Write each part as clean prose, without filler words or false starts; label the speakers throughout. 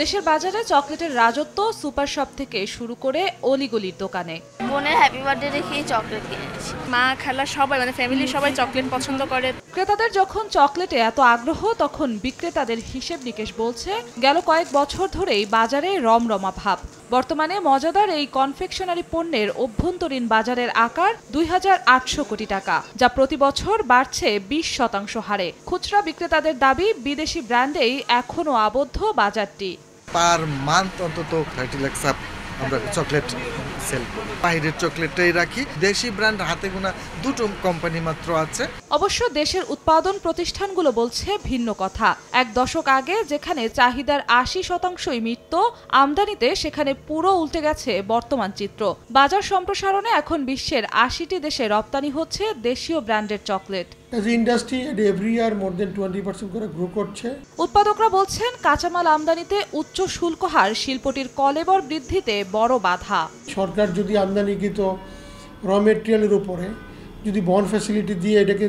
Speaker 1: দেশের বাজারে চকলেটের রাজত্ব সুপার শপ থেকে শুরু করে অলিগলির দোকানে।
Speaker 2: বোনের হ্যাপি বার্থডে দেখেই চকলেট কিনেছি।
Speaker 3: মা খালা সবাই ফ্যামিলির সবাই চকলেট পছন্দ করে।
Speaker 1: ক্রেতাদের যখন চকলেটে এত আগ্রহ, তখন বিক্রেতাদের হিসেব নিকেশ বলছে গেল কয়েক বছর ধরেই বাজারে রমরমা ভাব। বর্তমানে মজাদার এই কনফেকশনারি পণ্যের অভ্যন্তরীণ বাজারের আকার ২,৮০০ কোটি টাকা, যা প্রতি বছর বাড়ছে ২০% হারে। খুচরা বিক্রেতাদের দাবি, বিদেশি ব্র্যান্ডেই এখনও আবদ্ধ বাজারটি।
Speaker 4: পার মান্থ অন্তত 30 লাখ সাপ আমরা চকলেট সেল করি। বাইরের চকলেটটাই রাখি, দেশি ব্র্যান্ড হাতে গোনা 2টো কোম্পানি মাত্র আছে।
Speaker 1: অবশ্য দেশের উৎপাদন প্রতিষ্ঠানগুলো বলছে ভিন্ন কথা। এক দশক আগে যেখানে চাহিদার ৮০%ই মিটত আমদানিতে, সেখানে পুরো উল্টে গেছে বর্তমান চিত্র। বাজার সম্প্রসারণে এখন বিশ্বের ৮০টি দেশে রপ্তানি হচ্ছে দেশীয় ব্র্যান্ডের চকলেট। উৎপাদকরা বলছেন কাঁচামাল আমদানিতে উচ্চ শুল্ক হার শিল্পটির কলেবর বৃদ্ধিতে বড় বাধা।
Speaker 5: সরকার যদি আমদানিকৃত র মেটেরিয়ালের উপরে যদি বন্ড ফ্যাসিলিটি দিয়ে এটাকে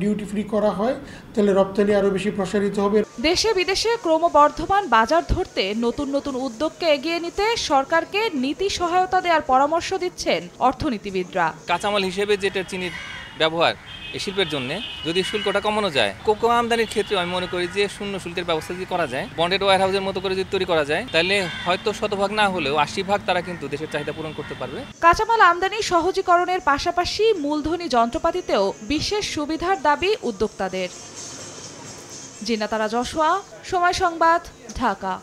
Speaker 5: ডিউটি ফ্রি করা হয়, তাহলে রপ্তানি আরো বেশি প্রসারিত হবে।
Speaker 1: দেশে বিদেশে ক্রমবর্ধমান বাজার ধরতে নতুন নতুন উদ্যোগকে এগিয়ে নিতে সরকারকে নীতি সহায়তা দেওয়ার পরামর্শ দিচ্ছেন অর্থনীতিবিদরা।
Speaker 6: কাঁচামাল হিসেবে যেটা চিনির ব্যবহার এই শিল্পের জন্য যদি শুল্কটা কমানো যায়, কোকো আমদানির ক্ষেত্রে আমি মনে করি যে শূন্য শুল্কের ব্যবস্থা যদি করা যায়, বন্ডেড ওয়্যার হাউসের মতো করে যদি তৈরি করা যায়, তাহলে হয়তো 100% না হলেও 80% তারা কিন্তু দেশের চাহিদা পূরণ করতে পারবে।
Speaker 1: কাঁচামাল আমদানি সহজীকরণের পাশাপাশি মূলধনী যন্ত্রপাতিতেও বিশেষ সুবিধার দাবি উদ্যোক্তাদের। জিনাতারা জশোয়া, সময় সংবাদ, ঢাকা।